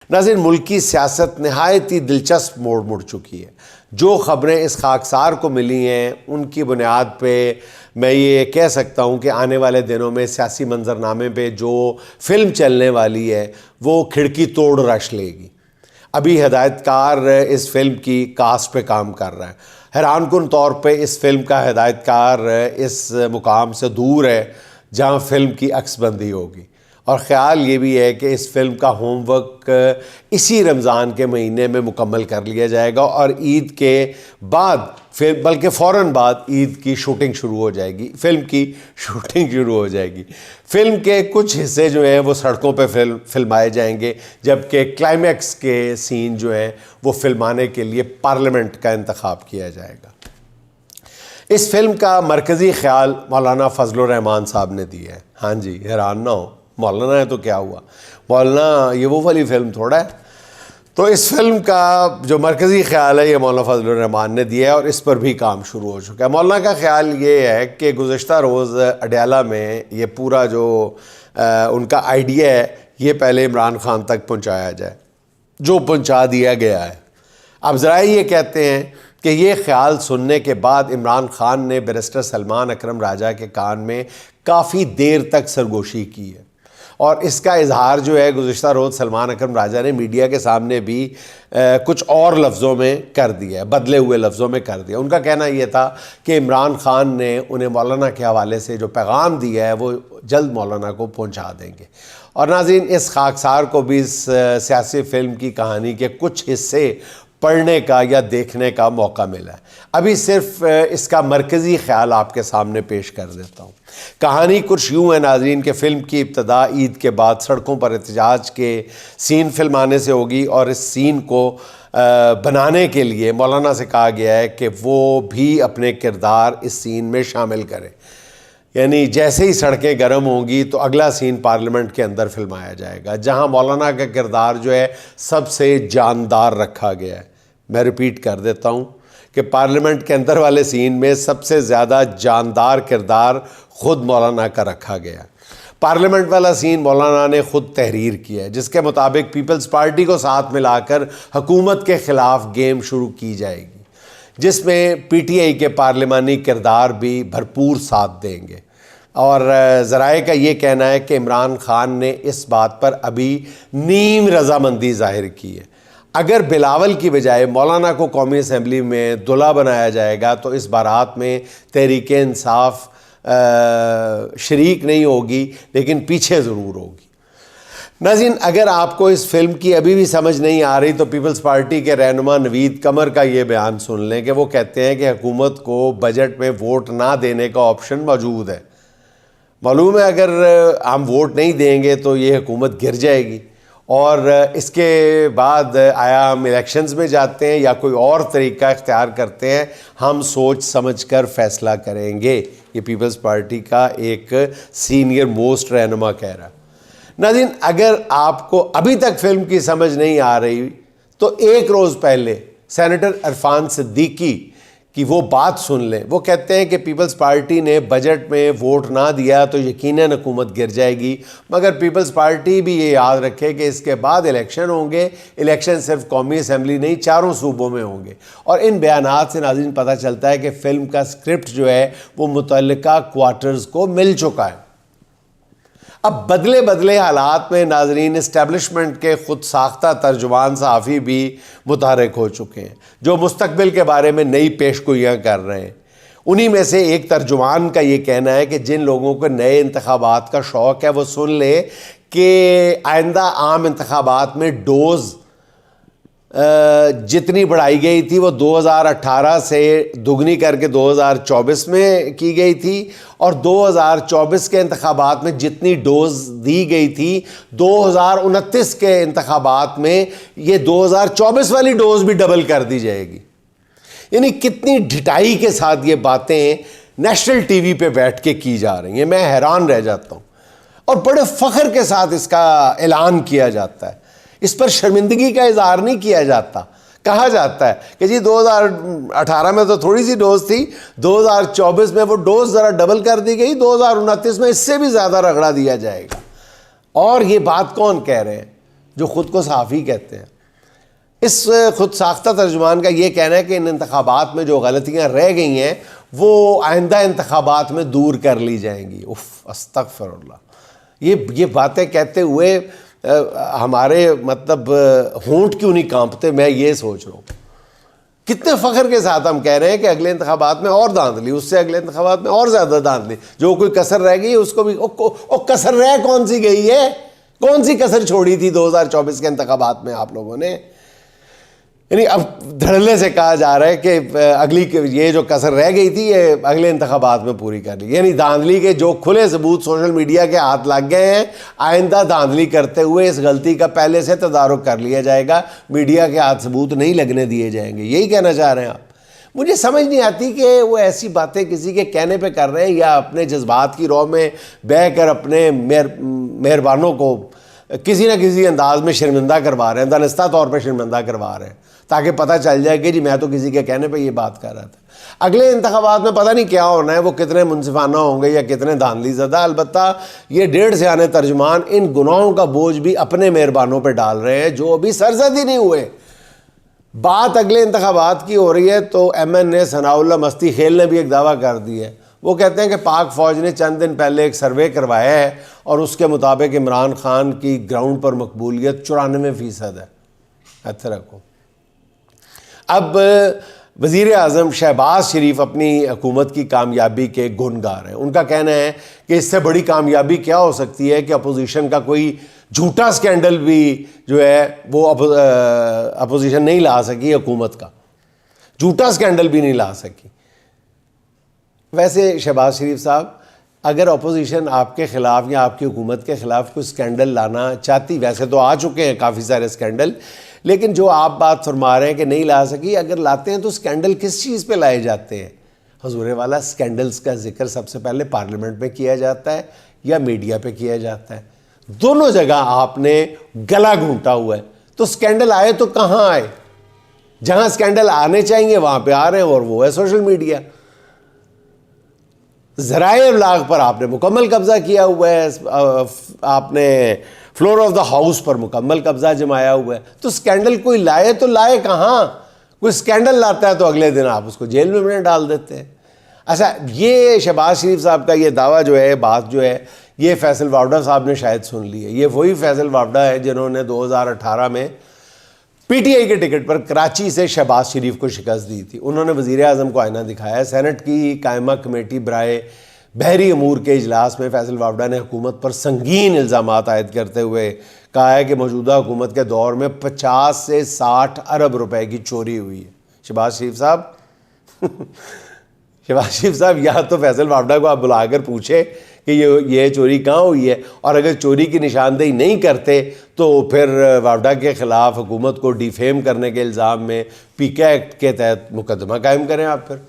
नाज़रीन, मुल्क की सियासत नहायत ही दिलचस्प मोड़ मुड़ चुकी है। जो ख़बरें इस खाकसार को मिली हैं उनकी बुनियाद पे मैं ये कह सकता हूँ कि आने वाले दिनों में सियासी मंजरनामे पे जो फ़िल्म चलने वाली है वो खिड़की तोड़ रश लेगी। अभी हिदायतकार इस फ़िल्म की कास्ट पे काम कर रहा है। हैरानकुन तौर पे इस फ़िल्म का हिदायतकार इस मुकाम से दूर है जहाँ फ़िल्म की अक्सबंदी होगी, और ख़्याल ये भी है कि इस फ़िल्म का होमवर्क इसी रमज़ान के महीने में मुकम्मल कर लिया जाएगा और ईद के बाद फिर बल्कि फ़ौरन बाद ईद की शूटिंग शुरू हो जाएगी, फ़िल्म की शूटिंग शुरू हो जाएगी। फ़िल्म के कुछ हिस्से जो हैं वो सड़कों पे फिल्माए जाएंगे, जबकि क्लाइमैक्स के सीन जो हैं वो फिल्माने के लिए पार्लियामेंट का इंतखाब किया जाएगा। इस फ़िल्म का मरकज़ी ख़्याल मौलाना फ़ज़लुर रहमान साहब ने दिया है। हाँ जी, हैरान ना हो, मौलाना है तो क्या हुआ, मौलाना ये वो वाली फ़िल्म थोड़ा है। तो इस फिल्म का जो मरकज़ी ख़्याल है ये मौलाना फ़ज़लुर रहमान ने दिया है और इस पर भी काम शुरू हो चुका है। मौलाना का ख़्याल ये है कि गुज़श्ता रोज़ अडयाला में ये पूरा जो उनका आइडिया है ये पहले इमरान ख़ान तक पहुँचाया जाए, जो पहुँचा दिया गया है। अब ज़रा ये कहते हैं कि ये ख़्याल सुनने के बाद इमरान ख़ान ने बैरिस्टर सलमान अकरम राजा के कान में काफ़ी देर तक सरगोशी की है, और इसका इजहार जो है गुज़श्ता रोज़ सलमान अकरम राजा ने मीडिया के सामने भी कुछ और लफ्ज़ों में कर दिया है, बदले हुए लफ्ज़ों में कर दिया। उनका कहना यह था कि इमरान ख़ान ने उन्हें मौलाना के हवाले से जो पैगाम दिया है वो जल्द मौलाना को पहुंचा देंगे। और नाज़रीन, इस खाकसार को भी इस सियासी फ़िल्म की कहानी के कुछ हिस्से पढ़ने का या देखने का मौका मिला है। अभी सिर्फ इसका मरकज़ी ख़्याल आपके सामने पेश कर देता हूँ। कहानी कुछ यूँ है नाज़रीन कि फ़िल्म की इब्तदा ईद के बाद सड़कों पर एहतजाज के सीन फिल्माने से होगी, और इस सीन को बनाने के लिए मौलाना से कहा गया है कि वो भी अपने किरदार इस सीन में शामिल करें। यानी जैसे ही सड़कें गर्म होंगी तो अगला सीन पार्लियामेंट के अंदर फिल्माया जाएगा, जहां मौलाना का किरदार जो है सबसे जानदार रखा गया है। मैं रिपीट कर देता हूं कि पार्लियामेंट के अंदर वाले सीन में सबसे ज़्यादा जानदार किरदार ख़ुद मौलाना का रखा गया। पार्लियामेंट वाला सीन मौलाना ने ख़ुद तहरीर किया है, जिसके मुताबिक पीपल्स पार्टी को साथ मिलाकर हुकूमत के ख़िलाफ़ गेम शुरू की जाएगी, जिसमें पीटीआई के पार्लिमानी किरदार भी भरपूर साथ देंगे। और ज़राए का ये कहना है कि इमरान ख़ान ने इस बात पर अभी नीम रजामंदी ज़ाहिर की है। अगर बिलावल की बजाय मौलाना को कौमी असम्बली में दुल्हा बनाया जाएगा तो इस बारात में तहरीक इंसाफ शरीक नहीं होगी, लेकिन पीछे ज़रूर होगी। नाज़रीन, अगर आपको इस फिल्म की अभी भी समझ नहीं आ रही तो पीपल्स पार्टी के रहनुमा नवीद कमर का ये बयान सुन लें कि वो कहते हैं कि हुकूमत को बजट में वोट ना देने का ऑप्शन मौजूद है। मालूम है अगर हम वोट नहीं देंगे तो ये हुकूमत गिर जाएगी, और इसके बाद आया हम इलेक्शंस में जाते हैं या कोई और तरीका इख्तियार करते हैं, हम सोच समझ कर फ़ैसला करेंगे। ये पीपल्स पार्टी का एक सीनियर मोस्ट रहनुमा कह रहा है। नाज़रीन, अगर आपको अभी तक फ़िल्म की समझ नहीं आ रही तो एक रोज़ पहले सेनेटर इरफान सिद्दीकी की वो बात सुन लें। वो कहते हैं कि पीपल्स पार्टी ने बजट में वोट ना दिया तो यकीनन हुकूमत गिर जाएगी, मगर पीपल्स पार्टी भी ये याद रखे कि इसके बाद इलेक्शन होंगे। इलेक्शन सिर्फ कौमी असम्बली नहीं, चारों सूबों में होंगे। और इन बयानात से नाज़रीन पता चलता है कि फ़िल्म का स्क्रिप्ट जो है वो मुतल्लिका क्वार्टर्स को मिल चुका है। अब बदले बदले हालात में नाजरीन इस्टेब्लिशमेंट के ख़ुद साख्ता तर्जुमान सहाफ़ी भी मुतहरक हो चुके हैं, जो मुस्तकबिल के बारे में नई पेशगोइयाँ कर रहे हैं। उन्हीं में से एक तर्जुमान का ये कहना है कि जिन लोगों को नए इंतखाबात का शौक़ है वो सुन ले कि आइंदा आम इंतखाबात में डोज़ जितनी बढ़ाई गई थी वो 2018 से दुगनी करके 2024 में की गई थी, और 2024 के इंतखाबात में जितनी डोज दी गई थी 2029 के इंतखाबात में ये 2024 वाली डोज भी डबल कर दी जाएगी। यानी कितनी ढिठाई के साथ ये बातें नेशनल टीवी पे बैठ के की जा रही हैं, मैं हैरान रह जाता हूँ। और बड़े फ़ख्र के साथ इसका ऐलान किया जाता है, इस पर शर्मिंदगी का इजहार नहीं किया जाता। कहा जाता है कि जी 2018 में तो थोड़ी सी डोज थी, 2024 में वो डोज ज़रा डबल कर दी गई, 2029 में इससे भी ज़्यादा रगड़ा दिया जाएगा। और ये बात कौन कह रहे हैं? जो ख़ुद को सहाफ़ी कहते हैं। इस खुद साख्ता तर्जुमान का ये कहना है कि इन इंतखाबात में जो गलतियाँ रह गई हैं वो आइंदा इंतखाबात में दूर कर ली जाएंगी। उफ़, अस्तगफिरुल्लाह। ये बातें कहते हुए हमारे मतलब होंठ क्यों नहीं कांपते, मैं ये सोच रहा हूँ। कितने फ़ख्र के साथ हम कह रहे हैं कि अगले इंतखाबात में और धांधली, उससे अगले इंतखाबात में और ज़्यादा धांधली, जो कोई कसर रह गई उसको भी कसर रह कौन सी गई है? कौन सी कसर छोड़ी थी 2024 के इंतखाबात में आप लोगों ने? यानी अब धड़ल्ले से कहा जा रहा है कि अगली ये जो कसर रह गई थी ये अगले इंतखाबात में पूरी कर ली। यानी धांधली के जो खुले सबूत सोशल मीडिया के हाथ लग गए हैं, आइंदा धांधली करते हुए इस गलती का पहले से तदारुक कर लिया जाएगा, मीडिया के हाथ सबूत नहीं लगने दिए जाएंगे। यही कहना चाह रहे हैं आप? मुझे समझ नहीं आती कि वो ऐसी बातें किसी के कहने पे कर रहे हैं या अपने जज्बात की रौ में बह कर अपने मेहरबानों को किसी न किसी अंदाज में शर्मिंदा करवा रहे हैं, दानिस्ता तौर पर शर्मिंदा करवा रहे हैं, ताकि पता चल जाए कि जी मैं तो किसी के कहने पे ये बात कर रहा था। अगले इंतखाबात में पता नहीं क्या होना है, वो कितने मुनसिफाना होंगे या कितने धांधली ज़दा। अलबत्ता ये 1.5 सियाने तर्जुमान इन गुनाहों का बोझ भी अपने मेहरबानों पर डाल रहे हैं जो अभी सरजद ही नहीं हुए। बात अगले इंतखाबात की हो रही है तो MN सनाउल्लाह मस्ती खेल ने भी एक दावा कर दिया है। वो कहते हैं कि पाक फ़ौज ने चंद दिन पहले एक सर्वे करवाया है और उसके मुताबिक इमरान खान की ग्राउंड पर मकबूलियत 94% है। अच्छा रखो। अब वज़ीर आज़म शहबाज शरीफ अपनी हुकूमत की कामयाबी के गुण गा रहे हैं। उनका कहना है कि इससे बड़ी कामयाबी क्या हो सकती है कि अपोजिशन का कोई झूठा स्कैंडल भी जो है वो अपोजिशन नहीं ला सकी, हुकूमत का झूठा स्कैंडल भी नहीं ला सकी। वैसे शहबाज शरीफ साहब, अगर अपोजिशन आपके ख़िलाफ़ या आपकी हुकूमत के ख़िलाफ़ कोई स्कैंडल लाना चाहती, वैसे तो आ चुके हैं काफ़ी सारे स्कैंडल, लेकिन जो आप बात फरमा रहे हैं कि नहीं ला सकी, अगर लाते हैं तो स्कैंडल किस चीज़ पे लाए जाते हैं? हजूर वाला, स्कैंडल्स का जिक्र सबसे पहले पार्लियामेंट में किया जाता है या मीडिया पे किया जाता है? दोनों जगह आपने गला घूंटा हुआ है। तो स्कैंडल आए तो कहाँ आए? जहाँ स्कैंडल आने चाहिए वहाँ पे आ रहे हैं, और वो है सोशल मीडिया। ज़राए इब्लाग पर आपने मुकम्मल कब्ज़ा किया हुआ है, आपने फ्लोर ऑफ द हाउस पर मुकम्मल कब्ज़ा जमाया हुआ है। तो स्कैंडल कोई लाए तो लाए कहाँ? कोई स्कैंडल लाता है तो अगले दिन आप उसको जेल में डाल देते हैं। अच्छा, ये शहबाज शरीफ साहब का ये दावा जो है, बात जो है, ये फैसल वावडा साहब ने शायद सुन ली है। ये वही फैसल वावडा है जिन्होंने 2018 में PTI के टिकट पर कराची से शहबाज शरीफ को शिकस्त दी थी। उन्होंने वज़ीर आज़म को आईना दिखाया। सेनेट की कायमा कमेटी बराए बहरी अमूर के इजलास में फैसल वावडा ने हुकूमत पर संगीन इल्ज़ामात आयद करते हुए कहा है कि मौजूदा हुकूमत के दौर में 50 से 60 अरब रुपए की चोरी हुई है। शहबाज शरीफ साहब शहबाज शरीफ साहब, या तो फैसल वावडा को आप बुलाकर पूछे कि ये चोरी कहाँ हुई है, और अगर चोरी की निशानदेही नहीं करते तो फिर वावडा के ख़िलाफ़ हुकूमत को डिफेम करने के इल्ज़ाम में PK एक्ट के तहत मुकदमा कायम करें आप फिर।